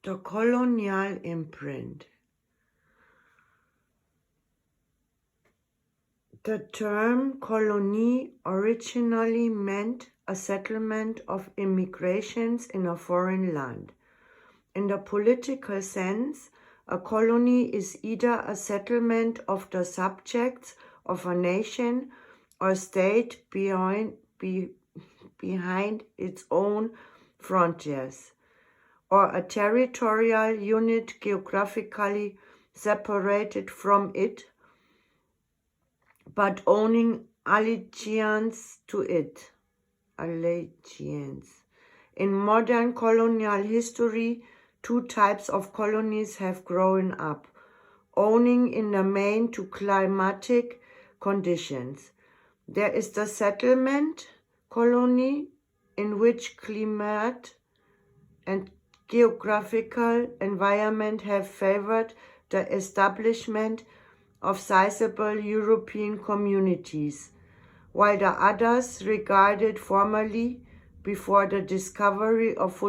The colonial imprint. The term colonie originally meant a settlement of immigrations in a foreign land. In the political sense, a colony is either a settlement of the subjects of a nation or state behind its own frontiers, or a territorial unit geographically separated from it, but owning allegiance to it. In modern colonial history, two types of colonies have grown up, owning in the main to climatic conditions. There is the settlement colony, in which climate and geographical environment have favored the establishment of sizable European communities, while the others, regarded formerly before the discovery of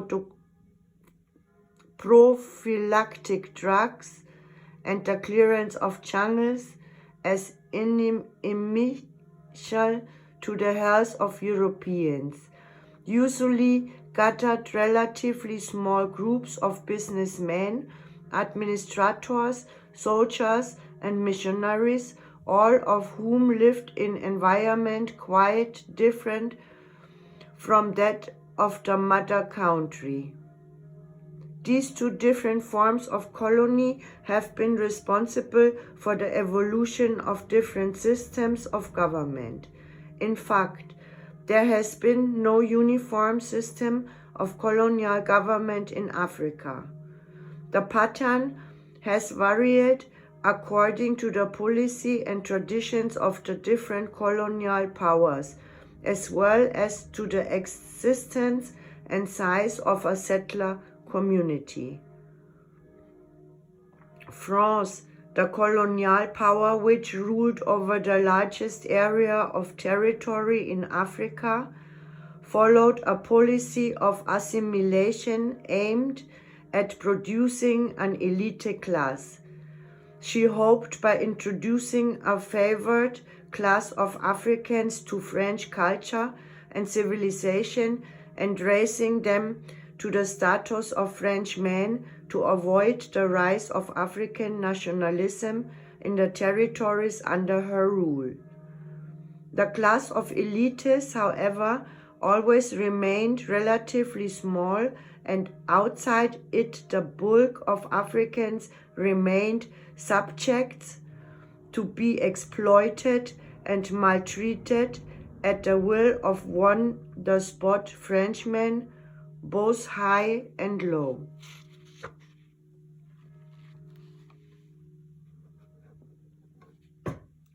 prophylactic drugs and the clearance of jungles as inimical to the health of Europeans, usually gathered relatively small groups of businessmen, administrators, soldiers, and missionaries, all of whom lived in an environment quite different from that of the mother country. These two different forms of colony have been responsible for the evolution of different systems of government. In fact, there has been no uniform system of colonial government in Africa. The pattern has varied according to the policy and traditions of the different colonial powers, as well as to the existence and size of a settler community. France, the colonial power which ruled over the largest area of territory in Africa, followed a policy of assimilation aimed at producing an elite class. She hoped by introducing a favored class of Africans to French culture and civilization and raising them to the status of Frenchmen to avoid the rise of African nationalism in the territories under her rule. The class of elites, however, always remained relatively small, and outside it the bulk of Africans remained subjects to be exploited and maltreated at the will of one despot Frenchman, both high and low.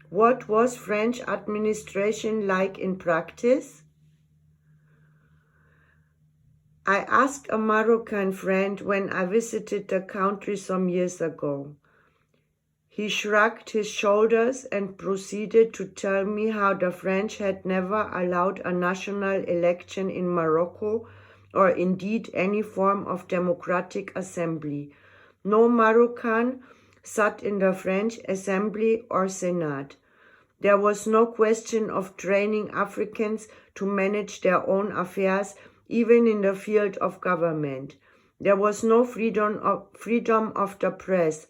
What was French administration like in practice? I asked a Moroccan friend when I visited the country some years ago. He shrugged his shoulders and proceeded to tell me how the French had never allowed a national election in Morocco, or indeed any form of democratic assembly. No Moroccan sat in the French Assembly or Senate. There was no question of training Africans to manage their own affairs, even in the field of government. There was no freedom of the press.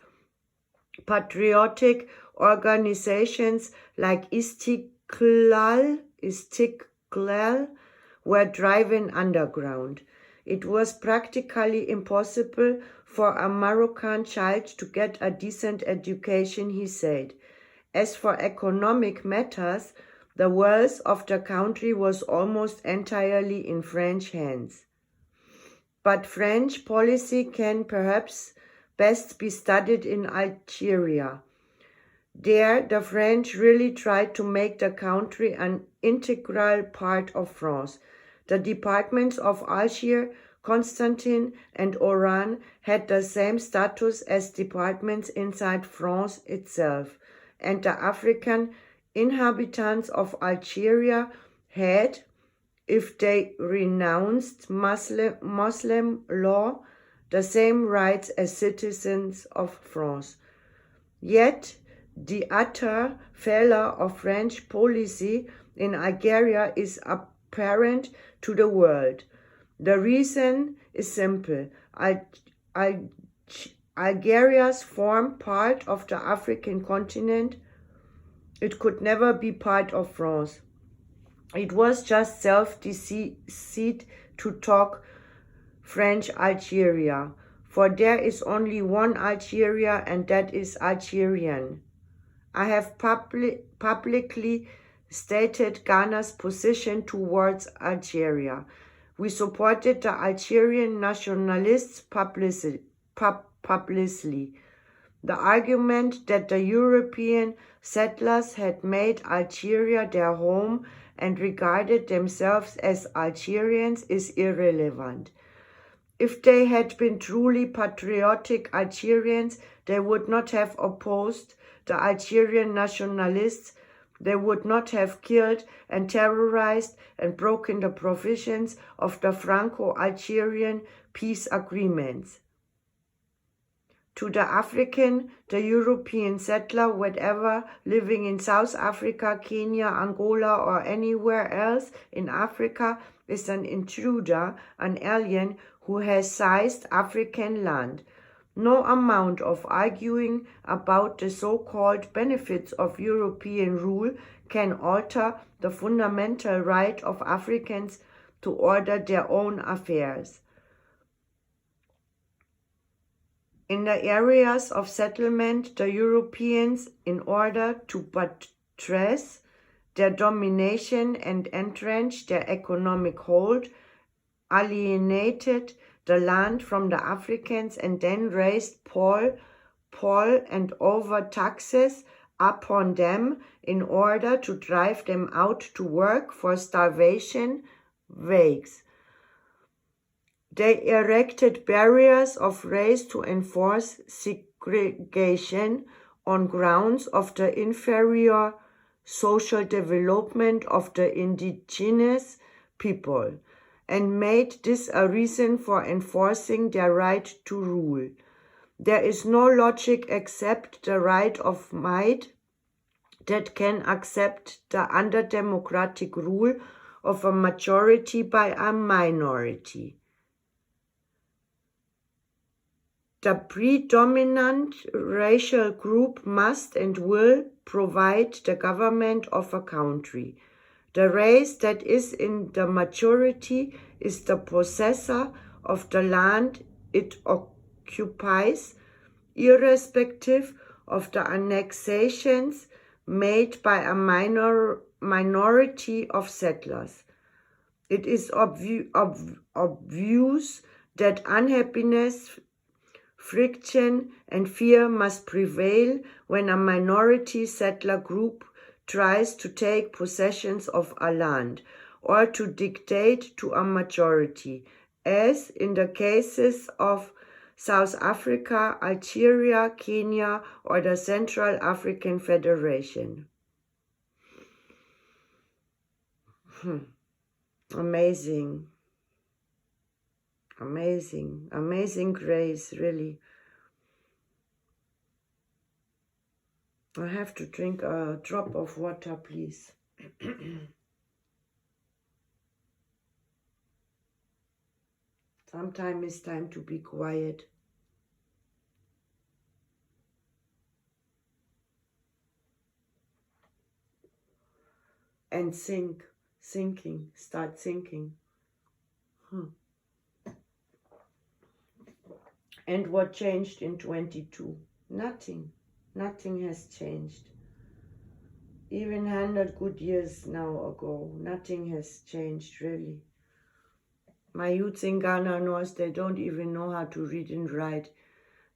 Patriotic organizations like Istiklal were driven underground. It was practically impossible for a Moroccan child to get a decent education, he said. As for economic matters, the wealth of the country was almost entirely in French hands. But French policy can perhaps best be studied in Algeria. There, the French really tried to make the country an integral part of France. The departments of Algiers, Constantine, and Oran had the same status as departments inside France itself, and the African inhabitants of Algeria had, if they renounced Muslim law, the same rights as citizens of France. Yet, the utter failure of French policy in Algeria is apparent to the world. The reason is simple. Algeria's formed part of the African continent. It could never be part of France. It was just self-deceit to talk French Algeria, for there is only one Algeria, and that is Algerian. I have publicly stated Ghana's position towards Algeria. We supported the Algerian nationalists publicly. The argument that the European settlers had made Algeria their home and regarded themselves as Algerians is irrelevant. If they had been truly patriotic Algerians, they would not have opposed the Algerian nationalists. They would not have killed and terrorized and broken the provisions of the Franco-Algerian peace agreements. To the African, the European settler, whatever, living in South Africa, Kenya, Angola, or anywhere else in Africa, is an intruder, an alien who has seized African land. No amount of arguing about the so-called benefits of European rule can alter the fundamental right of Africans to order their own affairs. In the areas of settlement, the Europeans, in order to buttress their domination and entrench their economic hold, alienated the land from the Africans and then raised poll and overtaxes upon them in order to drive them out to work for starvation wages. They erected barriers of race to enforce segregation on grounds of the inferior social development of the indigenous people, and made this a reason for enforcing their right to rule. There is no logic except the right of might that can accept the undemocratic rule of a majority by a minority. The predominant racial group must and will provide the government of a country. The race that is in the majority is the possessor of the land it occupies, irrespective of the annexations made by a minority of settlers. It is obvious that unhappiness, friction, and fear must prevail when a minority settler group tries to take possession of a land or to dictate to a majority, as in the cases of South Africa, Algeria, Kenya, or the Central African Federation. Amazing. Amazing grace, really. I have to drink a drop of water, please. Sometimes it's time to be quiet. And start thinking. And what changed in 22? Nothing has changed. Even 100 good years now ago, nothing has changed really. My youth in Ghana knows they don't even know how to read and write.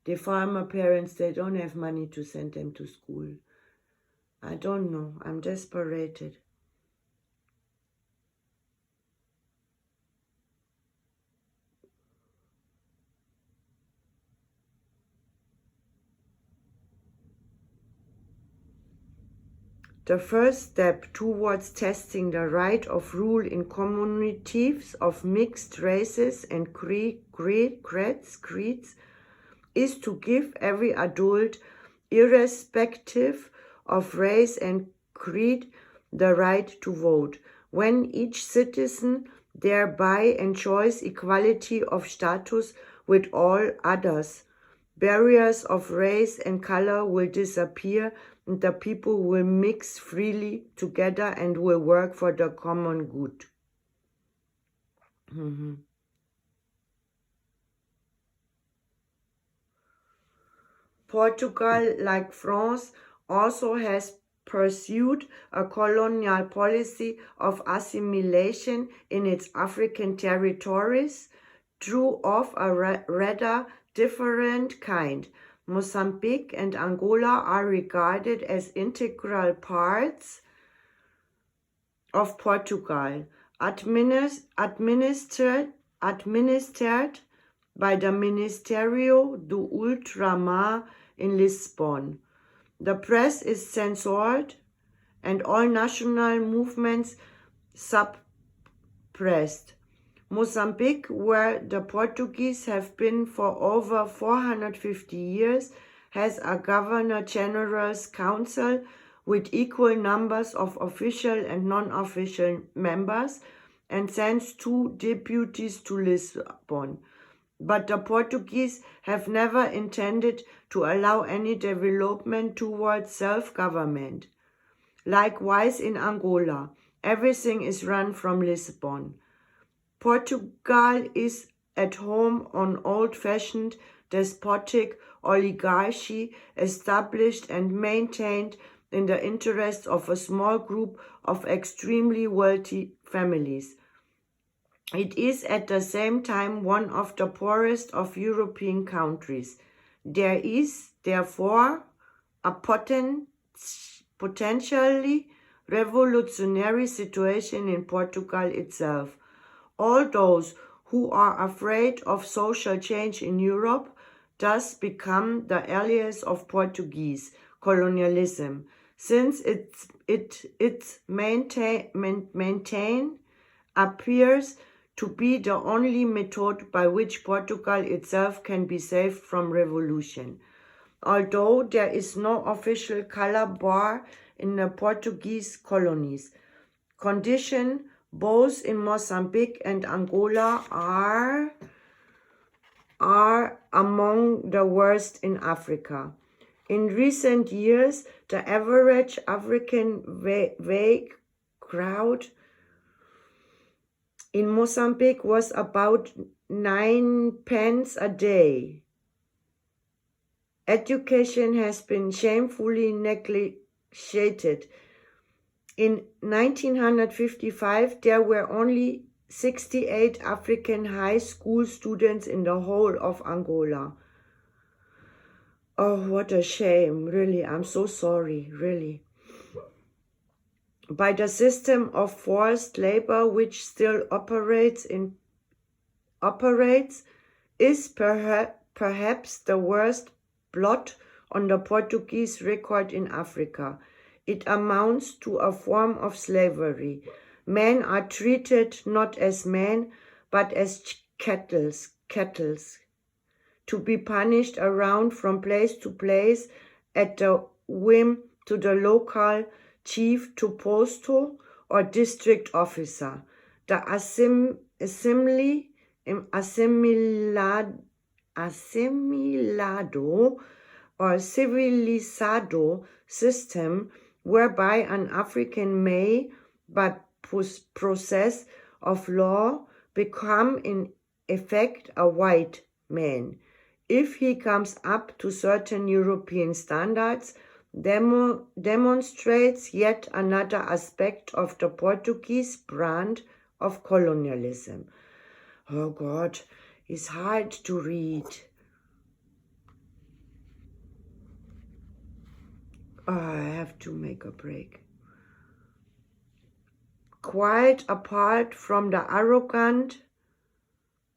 The farmer parents, they don't have money to send them to school. I don't know, I'm desperate. The first step towards testing the right of rule in communities of mixed races and creeds is to give every adult, irrespective of race and creed, the right to vote, when each citizen thereby enjoys equality of status with all others. Barriers of race and color will disappear, and the people will mix freely together and will work for the common good. Portugal, like France, also has pursued a colonial policy of assimilation in its African territories, true of a rather different kind. Mozambique and Angola are regarded as integral parts of Portugal, administered by the Ministério do Ultramar in Lisbon. The press is censored and all national movements suppressed. Mozambique, where the Portuguese have been for over 450 years, has a Governor-General's Council with equal numbers of official and non-official members and sends 2 deputies to Lisbon. But the Portuguese have never intended to allow any development towards self-government. Likewise in Angola, everything is run from Lisbon. Portugal is at home on old-fashioned despotic oligarchy established and maintained in the interests of a small group of extremely wealthy families. It is at the same time one of the poorest of European countries. There is, therefore, a potentially revolutionary situation in Portugal itself. All those who are afraid of social change in Europe thus become the allies of Portuguese colonialism, since its maintain appears to be the only method by which Portugal itself can be saved from revolution. Although there is no official color bar in the Portuguese colonies, conditions both in Mozambique and Angola are among the worst in Africa. In recent years, the average African wage crowd in Mozambique was about 9 pence a day. Education has been shamefully neglected. In 1955, there were only 68 African high school students in the whole of Angola. Oh, what a shame, really, I'm so sorry, really. By the system of forced labor which still operates is perhaps the worst blot on the Portuguese record in Africa. It amounts to a form of slavery. Men are treated not as men, but as cattle, to be punished around from place to place at the whim to the local chief to posto or district officer. The assimilado or civilizado system whereby an African may, by process of law, become in effect a white man, if he comes up to certain European standards, demonstrates yet another aspect of the Portuguese brand of colonialism. Oh God, it's hard to read. Oh, I have to make a break. Quite apart from the arrogant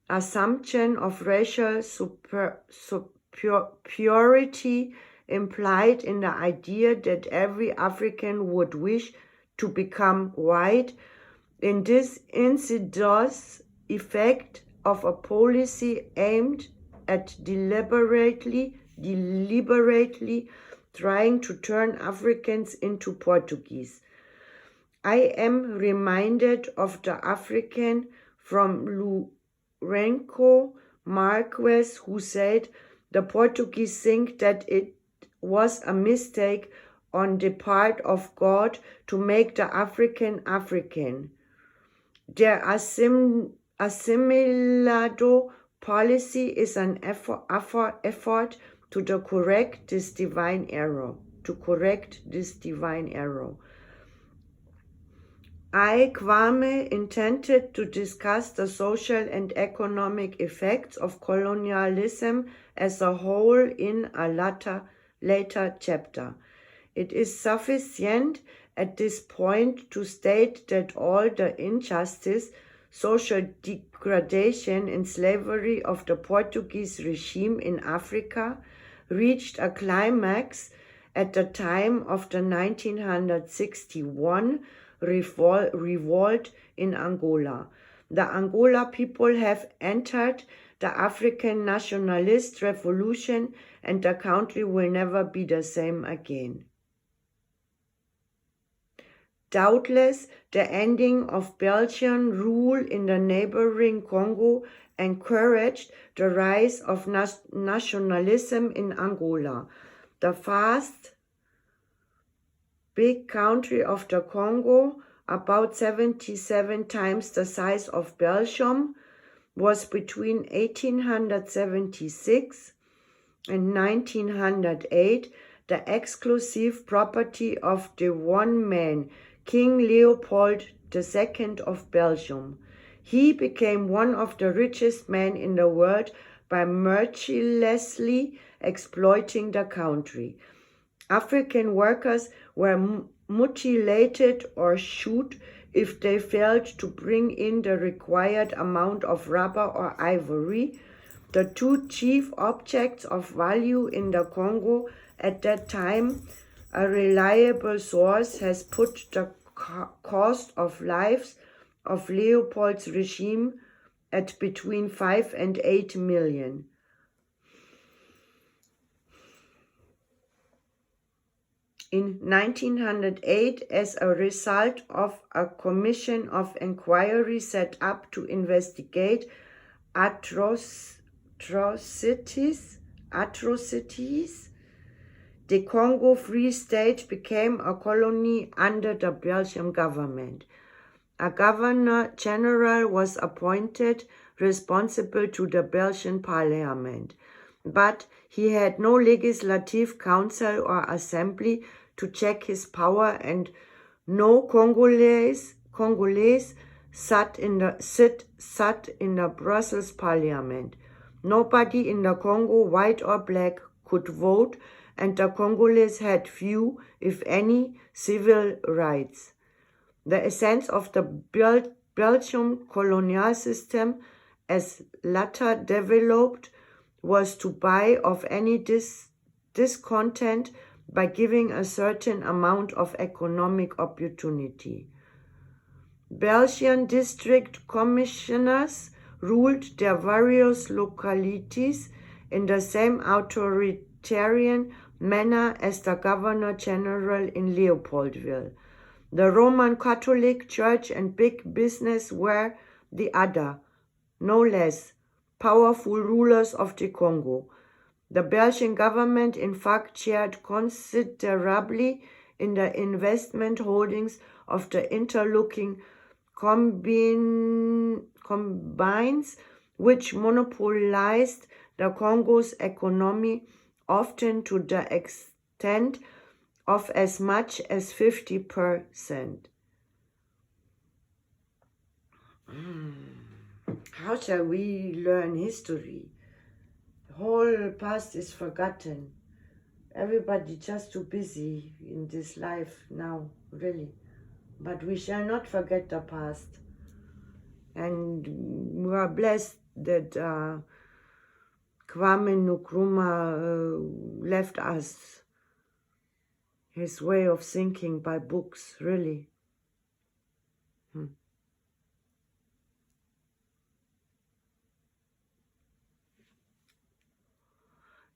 assumption of racial superiority implied in the idea that every African would wish to become white. In this insidious effect of a policy aimed at deliberately trying to turn Africans into Portuguese. I am reminded of the African from Lourenço Marques who said the Portuguese think that it was a mistake on the part of God to make the African African. Their assimilado policy is an effort to correct this divine error. I, Kwame, intended to discuss the social and economic effects of colonialism as a whole in a later chapter. It is sufficient at this point to state that all the injustice, social degradation and slavery of the Portuguese regime in Africa reached a climax at the time of the 1961 revolt in Angola. The Angola people have entered the African nationalist revolution and the country will never be the same again. Doubtless, the ending of Belgian rule in the neighboring Congo encouraged the rise of nationalism in Angola. The vast big country of the Congo, about 77 times the size of Belgium, was between 1876 and 1908 the exclusive property of the one man, King Leopold II of Belgium. He became one of the richest men in the world by mercilessly exploiting the country. African workers were mutilated or shot if they failed to bring in the required amount of rubber or ivory, the two chief objects of value in the Congo at that time. A reliable source has put the cost of lives of Leopold's regime at between 5 and 8 million. In 1908, as a result of a commission of inquiry set up to investigate atrocities, the Congo Free State became a colony under the Belgian government. A governor-general was appointed responsible to the Belgian parliament, but he had no legislative council or assembly to check his power, and no Congolese sat in the Brussels parliament. Nobody in the Congo, white or black, could vote, and the Congolese had few, if any, civil rights. The essence of the Belgian colonial system, as later developed, was to buy off any discontent by giving a certain amount of economic opportunity. Belgian district commissioners ruled their various localities in the same authoritarian manner as the Governor-General in Leopoldville. The Roman Catholic Church and big business were the other, no less, powerful rulers of the Congo. The Belgian government, in fact, shared considerably in the investment holdings of the interlocking combines, which monopolized the Congo's economy, often to the extent of as much as 50%. How shall we learn history? The whole past is forgotten. Everybody just too busy in this life now, really. But we shall not forget the past. And we are blessed that Kwame Nkrumah left us his way of thinking by books, really.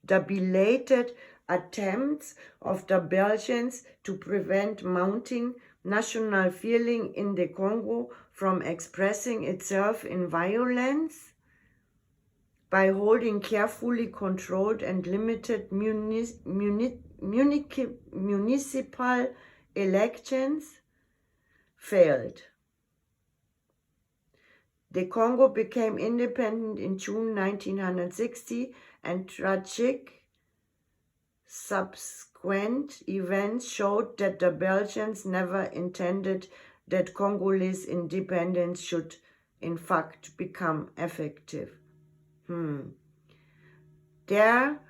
The belated attempts of the Belgians to prevent mounting national feeling in the Congo from expressing itself in violence by holding carefully controlled and limited municipal elections failed. The Congo became independent in June 1960, and tragic subsequent events showed that the Belgians never intended that Congolese independence should in fact become effective. There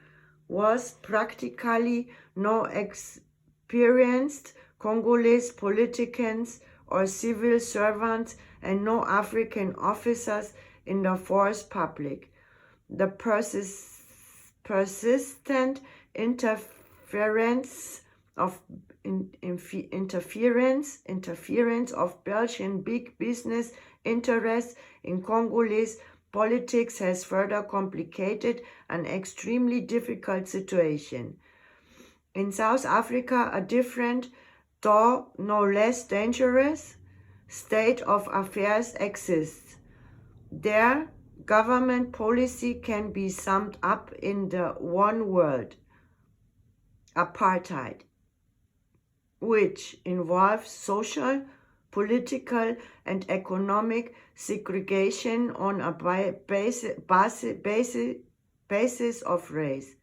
was practically no experienced Congolese politicians or civil servants and no African officers in the force public. The persistent interference of Belgian big business interests in Congolese politics has further complicated an extremely difficult situation. In South Africa, a different, though no less dangerous, state of affairs exists. There, government policy can be summed up in the one word: apartheid, which involves social, political, and economic segregation on a basis of race.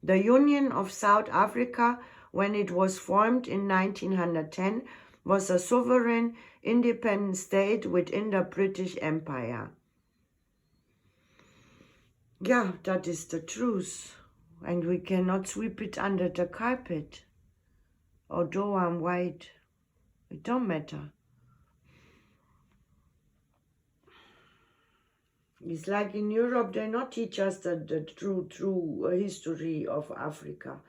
The Union of South Africa, when it was formed in 1910, was a sovereign, independent state within the British Empire. Yeah, that is the truth, and we cannot sweep it under the carpet. Although I'm white, it don't matter. It's like in Europe, they not teach us the true history of Africa.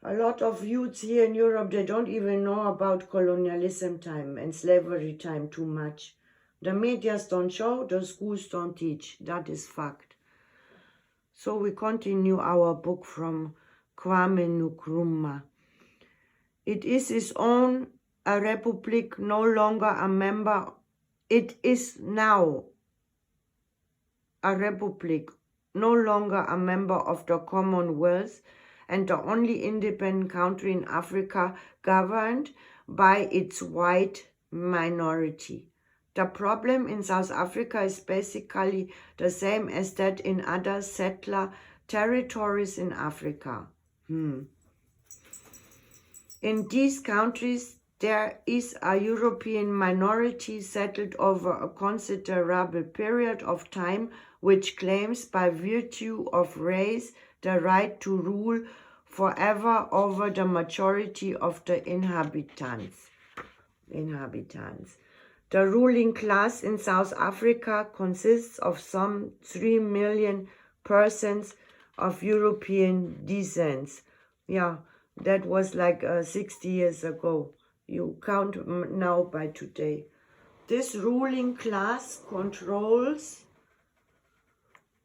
A lot of youths here in Europe, they don't even know about colonialism time and slavery time too much. The medias don't show, the schools don't teach. That is fact. So we continue our book from Kwame Nkrumah. It is his own a republic, no longer a member. It is now a republic, no longer a member of the Commonwealth, and the only independent country in Africa governed by its white minority. The problem in South Africa is basically the same as that in other settler territories in Africa. In these countries, there is a European minority settled over a considerable period of time, which claims by virtue of race the right to rule forever over the majority of the inhabitants. The ruling class in South Africa consists of some 3 million persons of European descent. Yeah, that was like 60 years ago. You count now by today. This ruling class controls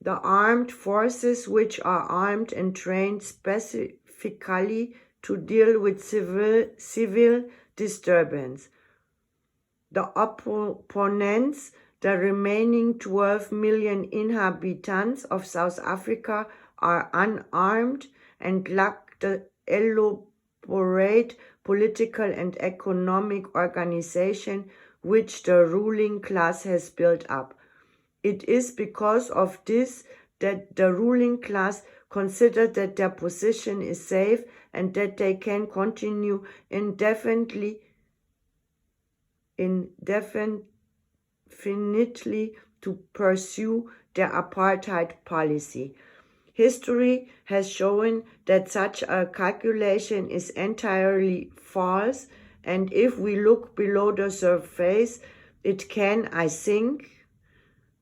the armed forces, which are armed and trained specifically to deal with civil disturbance. The opponents, the remaining 12 million inhabitants of South Africa, are unarmed and lack the elaborate political and economic organization which the ruling class has built up. It is because of this that the ruling class consider that their position is safe and that they can continue indefinitely to pursue their apartheid policy. History has shown that such a calculation is entirely false, and if we look below the surface, it can, I think,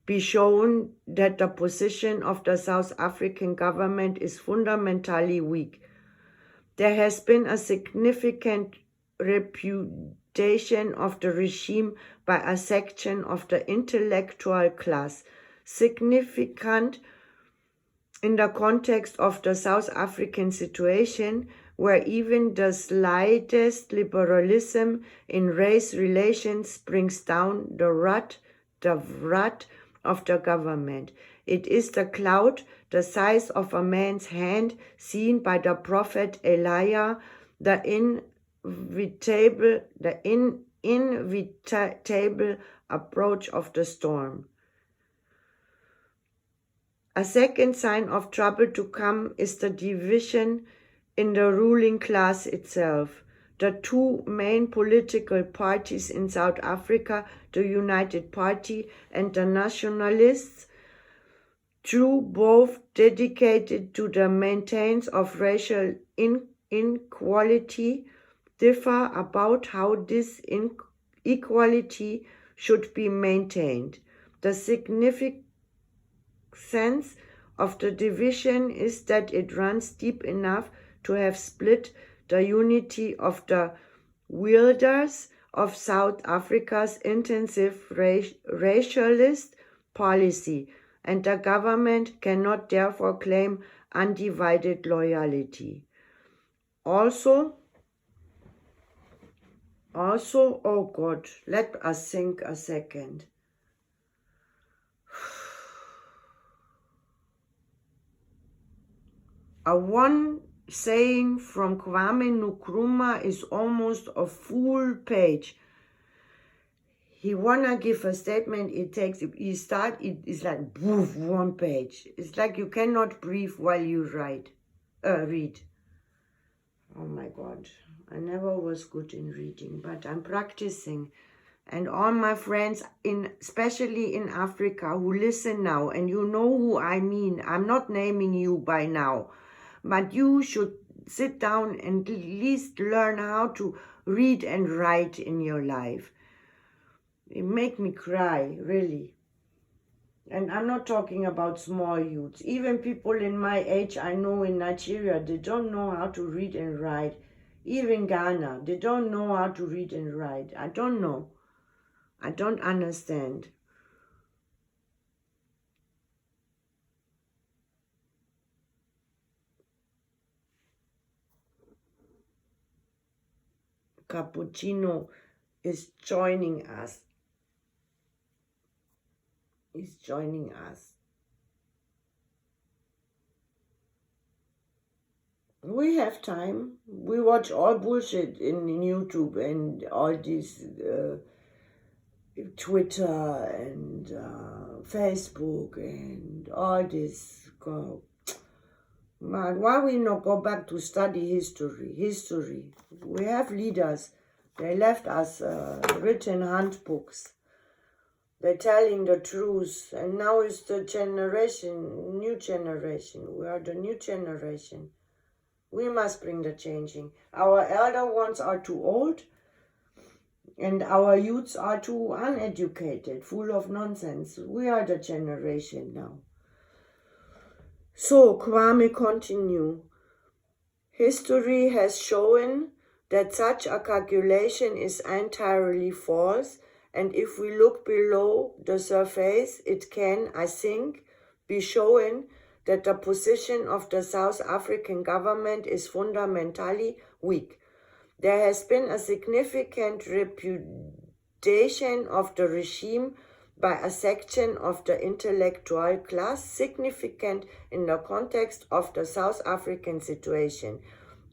be shown that the position of the South African government is fundamentally weak. There has been a significant repudiation of the regime by a section of the intellectual class, significant in the context of the South African situation, where even the slightest liberalism in race relations brings down the wrath of the government. It is the cloud the size of a man's hand seen by the prophet Elijah, the inevitable approach of the storm. A second sign of trouble to come is the division in the ruling class itself. The two main political parties in South Africa, the United Party and the Nationalists, though both dedicated to the maintenance of racial inequality, differ about how this inequality should be maintained. The significance of the division is that it runs deep enough to have split the unity of the wielders of South Africa's intensive racialist policy, and the government cannot therefore claim undivided loyalty. Also, oh God, let us think a second. A one saying from Kwame Nkrumah is almost a full page. He wanna give a statement, it is like boof, 1 page. It's like you cannot breathe while you read. Oh my God, I never was good in reading, but I'm practicing. And all my friends, especially in Africa, who listen now, and you know who I mean, I'm not naming you by now, but you should sit down and at least learn how to read and write in your life. It make me cry, really. And I'm not talking about small youths. Even people in my age, I know in Nigeria, they don't know how to read and write. Even Ghana, they don't know how to read and write. I don't know. I don't understand. Cappuccino is joining us. He's joining us. We have time. We watch all bullshit in YouTube and all these Twitter and Facebook and all this. Man, why we not go back to study history? We have leaders. They left us written handbooks. They're telling the truth, and now it's the new generation. We are the new generation. We must bring the changing. Our elder ones are too old, and our youths are too uneducated, full of nonsense. We are the generation now. So, Kwame continue. History has shown that such a calculation is entirely false, and if we look below the surface, it can, I think, be shown that the position of the South African government is fundamentally weak. There has been a significant repudiation of the regime by a section of the intellectual class, significant in the context of the South African situation,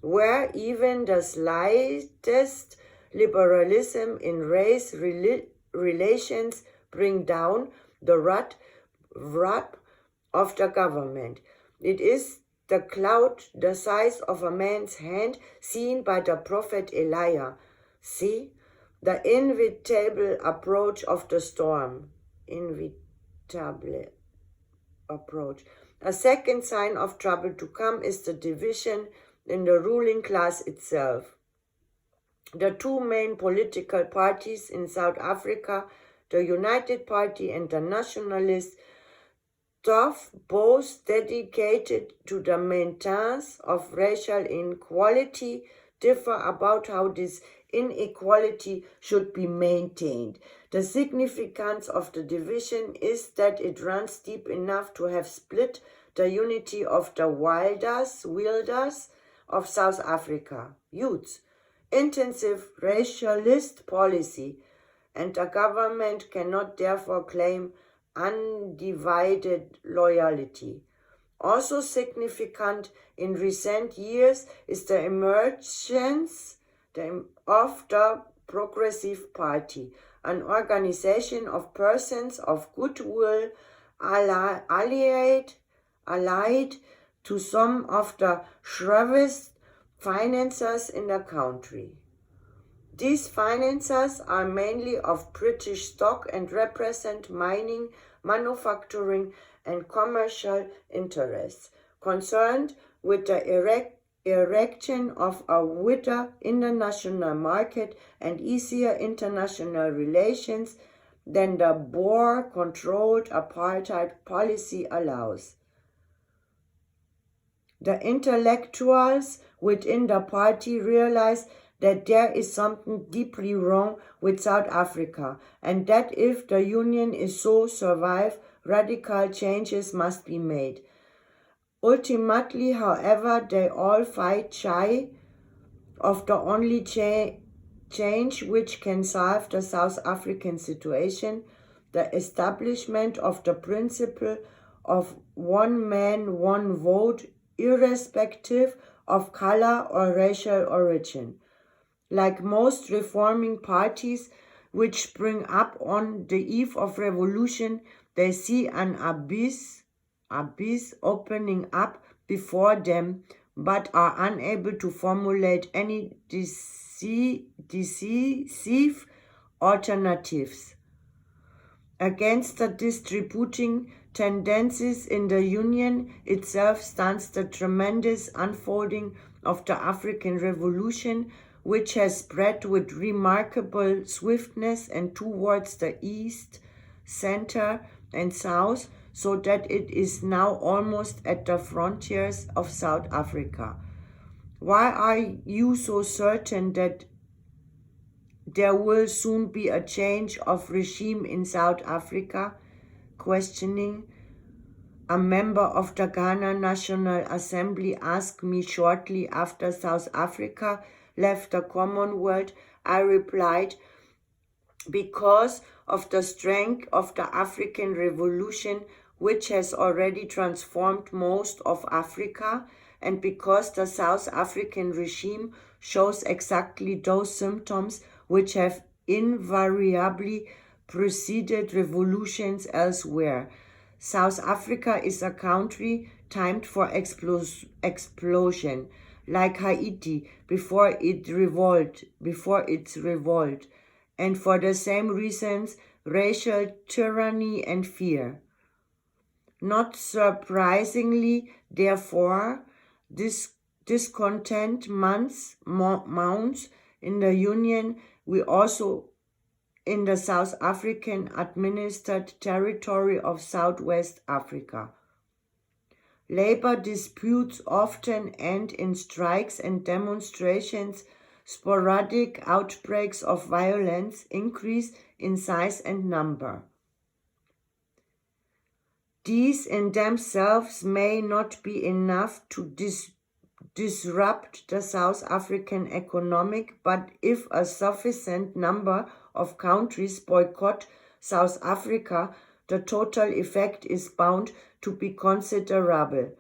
where even the slightest liberalism in race relations bring down the wrath of the government. It is the cloud the size of a man's hand seen by the prophet Elijah. See, the inevitable approach of the storm. Inevitable approach. A second sign of trouble to come is the division in the ruling class itself. The two main political parties in South Africa, the United Party and the Nationalist Tough, both dedicated to the maintenance of racial inequality, differ about how this inequality should be maintained. The significance of the division is that it runs deep enough to have split the unity of the wielders of South Africa, youths, intensive racialist policy, and the government cannot therefore claim undivided loyalty. Also significant in recent years is the emergence of the Progressive Party, an organization of persons of goodwill allied to some of the shrewdest financiers in the country. These financiers are mainly of British stock and represent mining, manufacturing, and commercial interests concerned with the erection of a wider international market and easier international relations than the Boer-controlled apartheid policy allows. The intellectuals within the party realize that there is something deeply wrong with South Africa, and that if the Union is so survive, radical changes must be made. Ultimately, however, they all fight shy of the only change which can solve the South African situation, the establishment of the principle of one man, one vote, irrespective of color or racial origin. Like most reforming parties which spring up on the eve of revolution, they see an abyss opening up before them, but are unable to formulate any decisive alternatives. Against the distributing tendencies in the Union itself stands the tremendous unfolding of the African Revolution, which has spread with remarkable swiftness and towards the east, center, and south, so that it is now almost at the frontiers of South Africa. Why are you so certain that there will soon be a change of regime in South Africa? Questioning, a member of the Ghana National Assembly asked me shortly after South Africa left the Commonwealth. I replied, because of the strength of the African Revolution, which has already transformed most of Africa, and because the South African regime shows exactly those symptoms which have invariably preceded revolutions elsewhere. South Africa is a country timed for explosion, like Haiti before its revolt, and for the same reasons, racial tyranny and fear. Not surprisingly, therefore, discontent mounts in the Union. We also in the South African administered territory of Southwest Africa. Labor disputes often end in strikes and demonstrations. Sporadic outbreaks of violence increase in size and number. These in themselves may not be enough to disrupt the South African economic, but if a sufficient number of countries boycott South Africa, the total effect is bound to be considerable.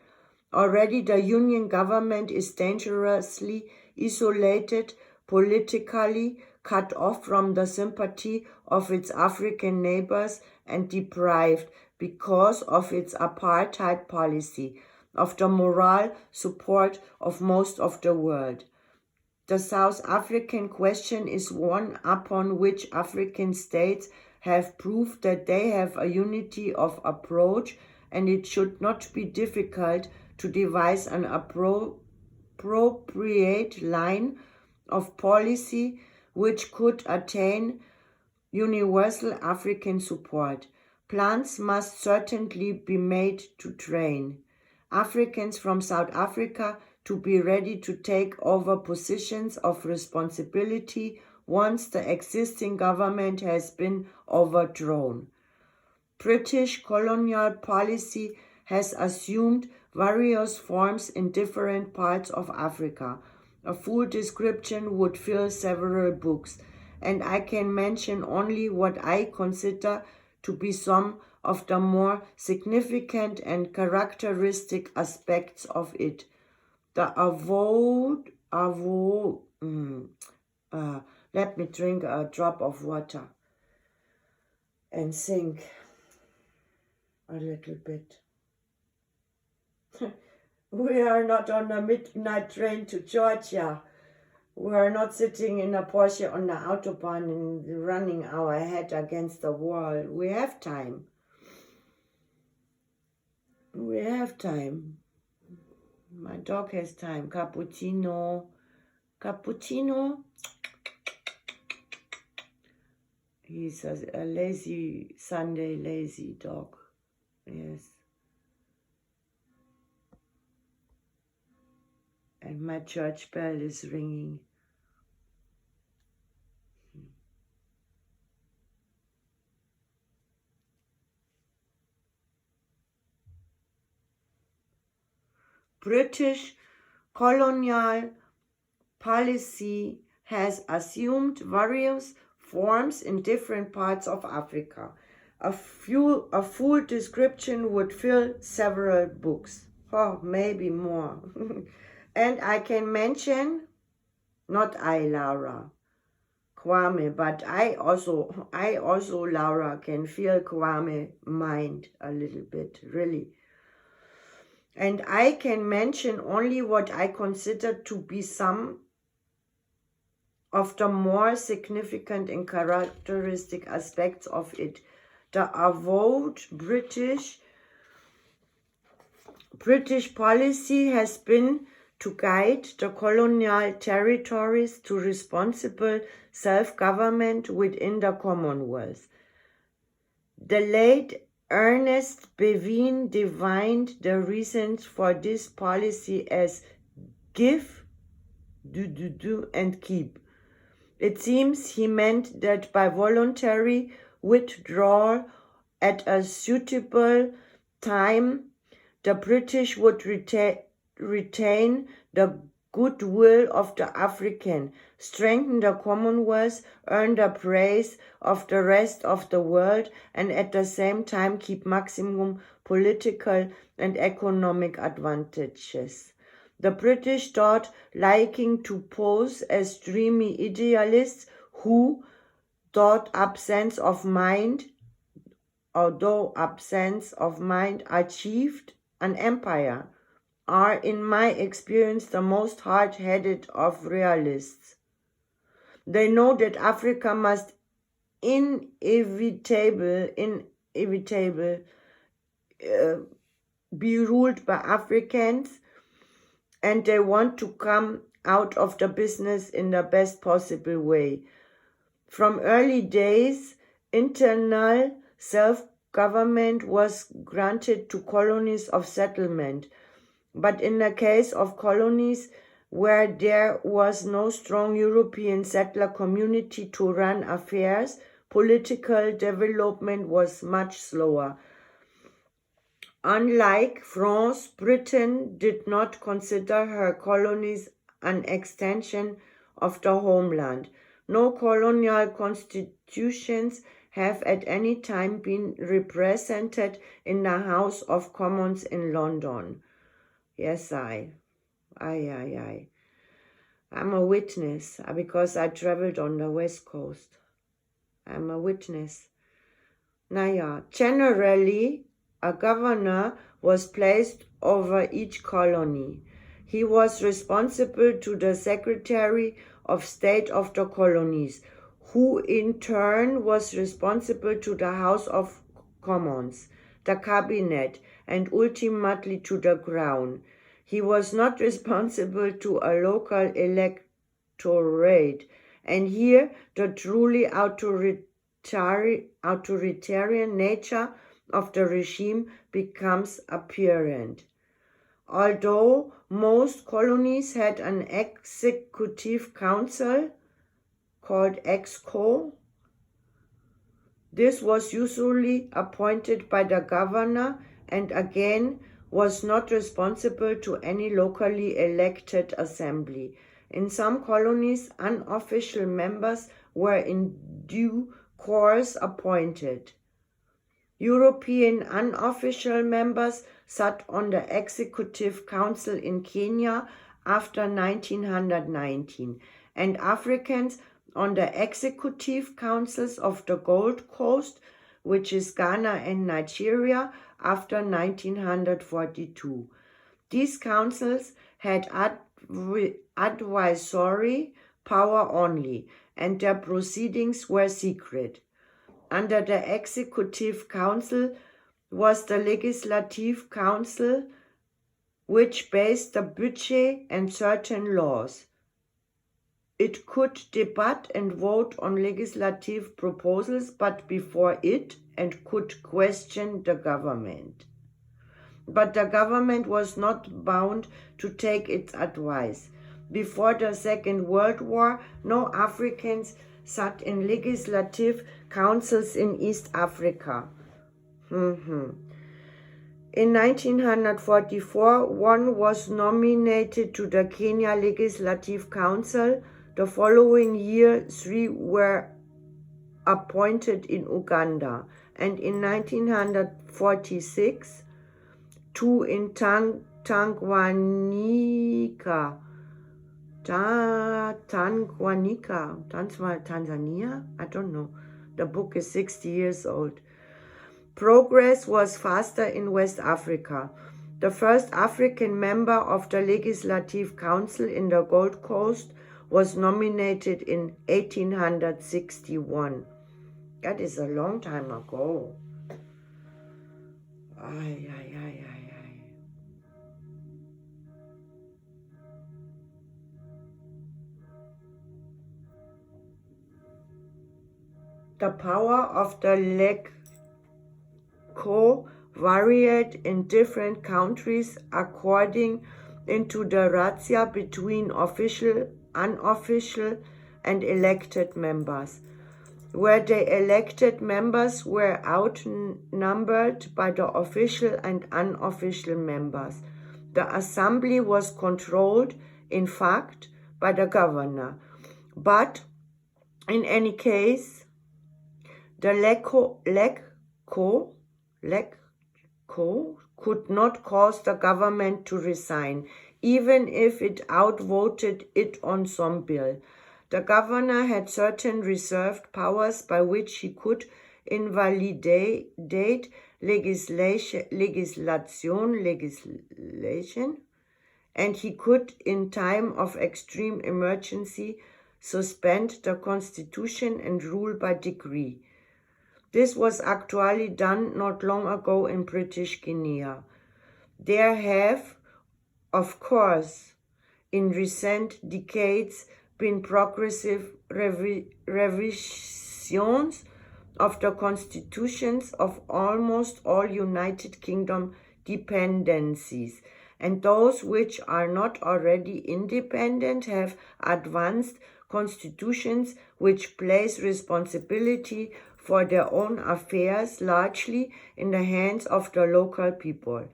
Already the Union government is dangerously isolated, politically cut off from the sympathy of its African neighbors and deprived, because of its apartheid policy, of the moral support of most of the world. The South African question is one upon which African states have proved that they have a unity of approach, and it should not be difficult to devise an appropriate line of policy which could attain universal African support. Plans must certainly be made to train Africans from South Africa to be ready to take over positions of responsibility once the existing government has been overthrown. British colonial policy has assumed various forms in different parts of Africa. A full description would fill several books, and I can mention only what I consider to be some of the more significant and characteristic aspects of it. The let me drink a drop of water and think a little bit. We are not on a midnight train to Georgia. We are not sitting in a Porsche on the Autobahn and running our head against the wall. We have time. We have time. My dog has time. Cappuccino. Cappuccino. He's a lazy, Sunday lazy dog. Yes. And my church bell is ringing. British colonial policy has assumed various forms in different parts of Africa. A full description would fill several books. Oh, maybe more. And I can mention, not I, Laura, Kwame, but I also, Laura, can feel Kwame mind a little bit, really. And I can mention only what I consider to be some of the more significant and characteristic aspects of it. The avowed British policy has been to guide the colonial territories to responsible self-government within the Commonwealth. The late Ernest Bevin defined the reasons for this policy as give, do, and keep. It seems he meant that by voluntary withdrawal at a suitable time, the British would retain the goodwill of the African, strengthen the Commonwealth, earn the praise of the rest of the world, and at the same time keep maximum political and economic advantages. The British thought liking to pose as dreamy idealists who, although absence of mind, achieved an empire, are, in my experience, the most hard-headed of realists. They know that Africa must inevitably be ruled by Africans, and they want to come out of the business in the best possible way. From early days, internal self-government was granted to colonies of settlement, but in the case of colonies where there was no strong European settler community to run affairs, political development was much slower. Unlike France, Britain did not consider her colonies an extension of the homeland. No colonial constitutions have at any time been represented in the House of Commons in London. Yes, I'm a witness because I traveled on the West Coast. I'm a witness. Generally, a governor was placed over each colony. He was responsible to the Secretary of State of the colonies, who in turn was responsible to the House of Commons, the Cabinet, and ultimately to the Crown. He was not responsible to a local electorate, and here the truly authoritarian authoritarian nature of the regime becomes apparent. Although most colonies had an executive council called EXCO, this was usually appointed by the governor and again was not responsible to any locally elected assembly. In some colonies, unofficial members were in due course appointed. European unofficial members sat on the Executive Council in Kenya after 1919, and Africans on the Executive Councils of the Gold Coast, which is Ghana and Nigeria, after 1942. These councils had advisory power only, and their proceedings were secret. Under the Executive Council was the Legislative Council, which based the budget and certain laws. It could debate and vote on legislative proposals, but before it, and could question the government. But the government was not bound to take its advice. Before the Second World War, no Africans sat in legislative councils in East Africa. In 1944, one was nominated to the Kenya Legislative Council. The following year, 3 were appointed in Uganda, and in 1946, 2 in Tanganyika. Tanzania? I don't know. The book is 60 years old. Progress was faster in West Africa. The first African member of the Legislative Council in the Gold Coast was nominated in 1861. That is a long time ago. The power of the LegCo varied in different countries according to the ratio between official, unofficial, and elected members, where the elected members were outnumbered by the official and unofficial members. The assembly was controlled, in fact, by the governor. But in any case, the LegCo could not cause the government to resign, even if it outvoted it on some bill. The governor had certain reserved powers by which he could invalidate legislation, and he could, in time of extreme emergency, suspend the constitution and rule by decree. This was actually done not long ago in British Guinea. There have, of course, in recent decades been progressive revisions of the constitutions of almost all United Kingdom dependencies, and those which are not already independent have advanced constitutions which place responsibility for their own affairs largely in the hands of the local people.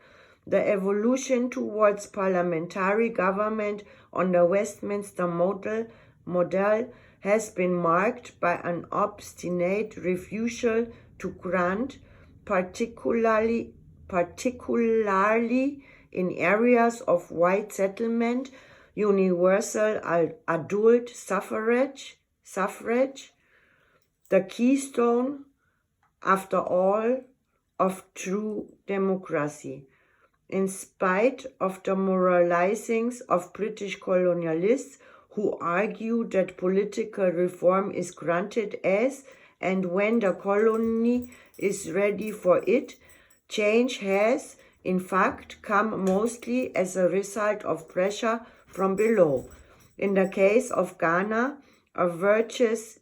The evolution towards parliamentary government on the Westminster model has been marked by an obstinate refusal to grant, particularly in areas of white settlement, universal adult suffrage, the keystone, after all, of true democracy. In spite of the moralizings of British colonialists who argue that political reform is granted as and when the colony is ready for it, change has, in fact, come mostly as a result of pressure from below. In the case of Ghana, a virtuous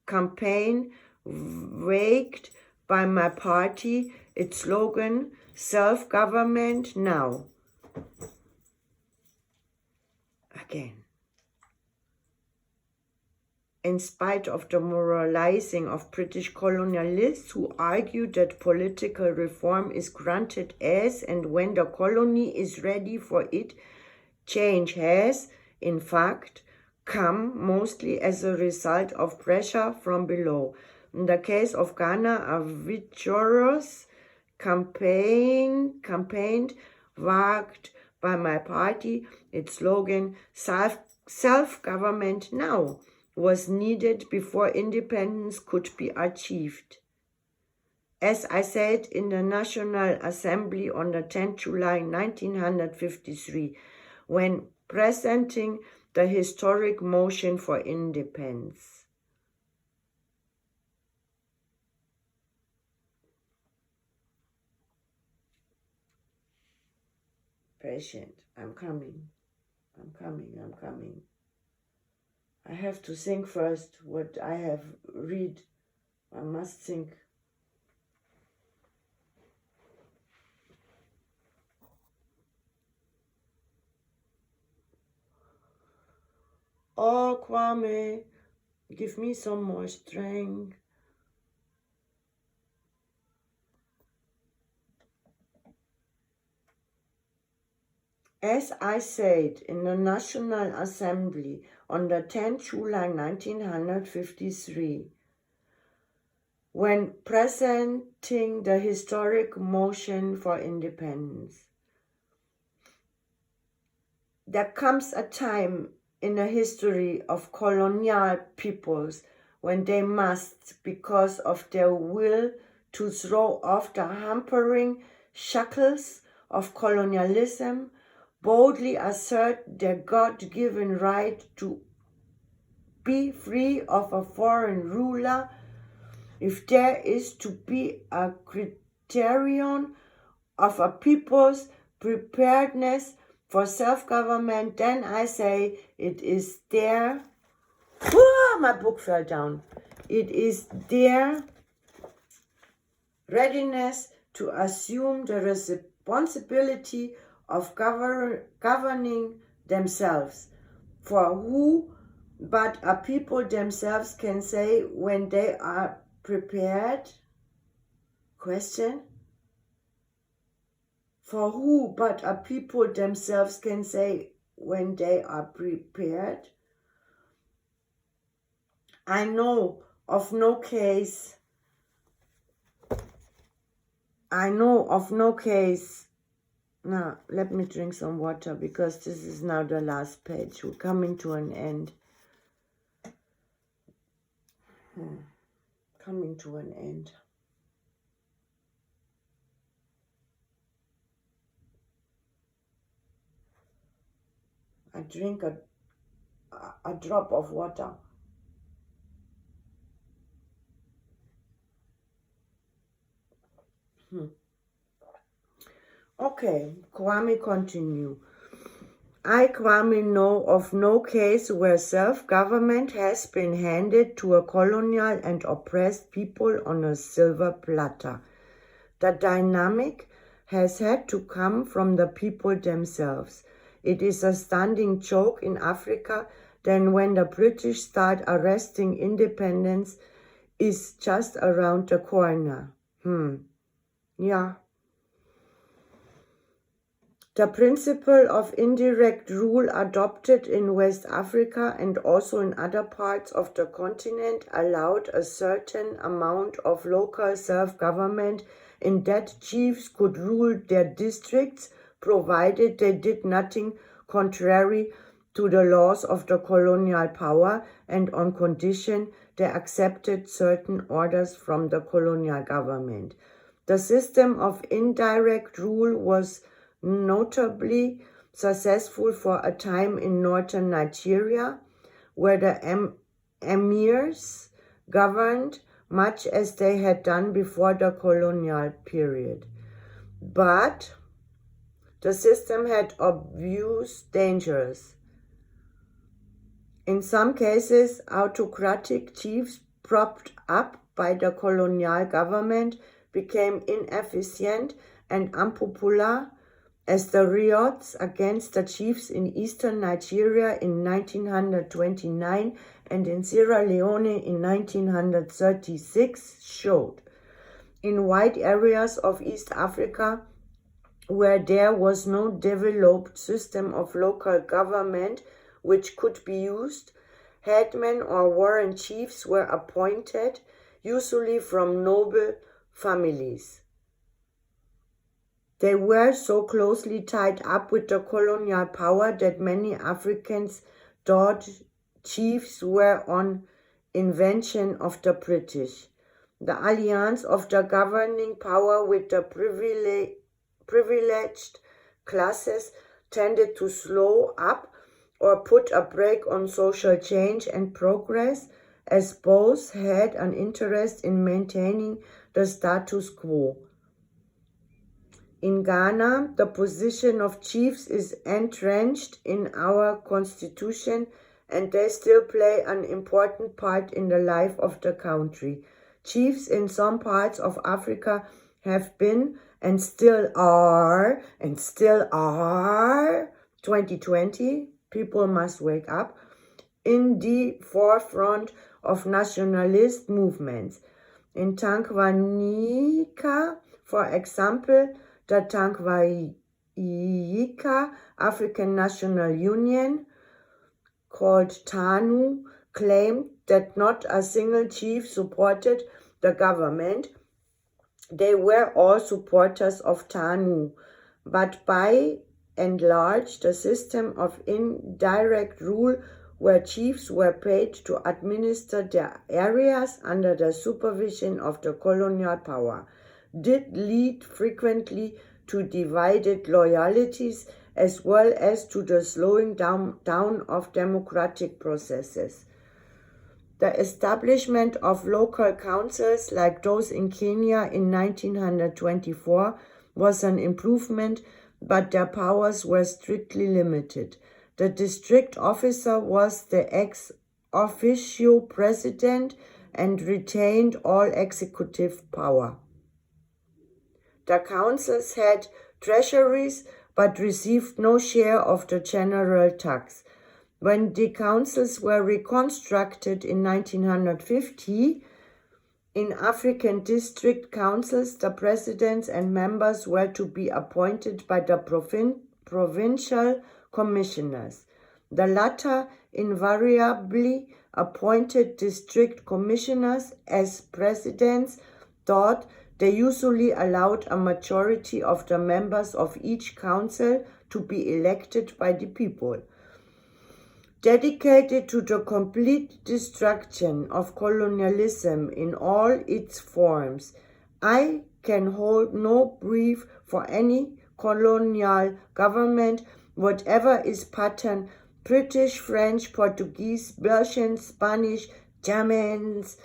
campaign waked by my party, its slogan, self-government now. Again. In spite of the moralizing of British colonialists who argued that political reform is granted as and when the colony is ready for it, change has, in fact, come mostly as a result of pressure from below. In the case of Ghana, a vigorous campaign waged by my party, its slogan, self-government now, was needed before independence could be achieved. As I said in the National Assembly on the 10th July 1953, when presenting the historic motion for independence. Patient, I'm coming. I have to think first what I have read. I must think. Oh, Kwame, give me some more strength. As I said in the National Assembly on the 10th July 1953, when presenting the historic motion for independence, there comes a time in the history of colonial peoples when they must, because of their will to throw off the hampering shackles of colonialism, boldly assert their God-given right to be free of a foreign ruler. If there is to be a criterion of a people's preparedness for self-government, then I say it is their... my book fell down. It is their readiness to assume the responsibility of governing themselves. For who but a people themselves can say when they are prepared? Question. For who but a people themselves can say when they are prepared? I know of no case. Now, let me drink some water because this is now the last page. We're coming to an end. Coming to an end. I drink a drop of water. Okay, Kwame continue. I, Kwame, know of no case where self-government has been handed to a colonial and oppressed people on a silver platter. The dynamic has had to come from the people themselves. It is a standing joke in Africa that when the British start arresting independence is just around the corner. Yeah. The principle of indirect rule adopted in West Africa and also in other parts of the continent allowed a certain amount of local self-government in that chiefs could rule their districts provided they did nothing contrary to the laws of the colonial power and on condition they accepted certain orders from the colonial government. The system of indirect rule was notably successful for a time in northern Nigeria, where the emirs governed much as they had done before the colonial period. But the system had obvious dangers. In some cases, autocratic chiefs propped up by the colonial government became inefficient and unpopular, as the riots against the chiefs in eastern Nigeria in 1929 and in Sierra Leone in 1936 showed. In wide areas of East Africa, where there was no developed system of local government which could be used, headmen or warrant chiefs were appointed, usually from noble families. They were so closely tied up with the colonial power that many Africans thought chiefs were an invention of the British. The alliance of the governing power with the privileged classes tended to slow up or put a brake on social change and progress, as both had an interest in maintaining the status quo. In Ghana, the position of chiefs is entrenched in our constitution, and they still play an important part in the life of the country. Chiefs in some parts of Africa have been and still are 2020, people must wake up, in the forefront of nationalist movements. In Tanganyika, for example, the Tanganyika African National Union, called TANU, claimed that not a single chief supported the government. They were all supporters of TANU, but by and large the system of indirect rule, where chiefs were paid to administer their areas under the supervision of the colonial power, did lead frequently to divided loyalties as well as to the slowing down of democratic processes. The establishment of local councils like those in Kenya in 1924 was an improvement, but their powers were strictly limited. The district officer was the ex officio president and retained all executive power. The councils had treasuries but received no share of the general tax. When the councils were reconstructed in 1950, in African district councils, the presidents and members were to be appointed by the provincial commissioners. The latter invariably appointed district commissioners as presidents, thought they usually allowed a majority of the members of each council to be elected by the people. Dedicated to the complete destruction of colonialism in all its forms, I can hold no brief for any colonial government, whatever its pattern, British, French, Portuguese, Belgian, Spanish, Germans,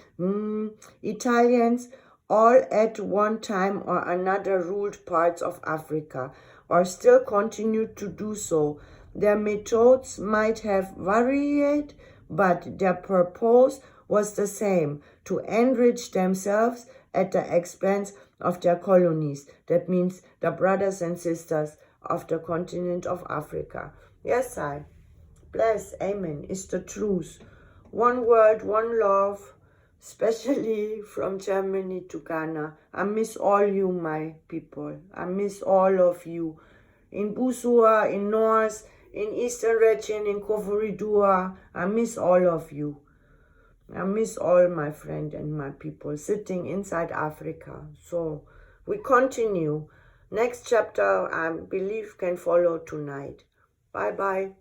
Italians, all at one time or another ruled parts of Africa, or still continue to do so. Their methods might have varied, but their purpose was the same, to enrich themselves at the expense of their colonies. That means the brothers and sisters of the continent of Africa. Yes, I bless, amen, it's the truth. One world, one love, especially from Germany to Ghana. I miss all you, my people. I miss all of you. In Busua, in North, in Eastern region, in Koforidua, I miss all of you. I miss all my friends and my people sitting inside Africa. So we continue. Next chapter, I believe, can follow tonight. Bye-bye.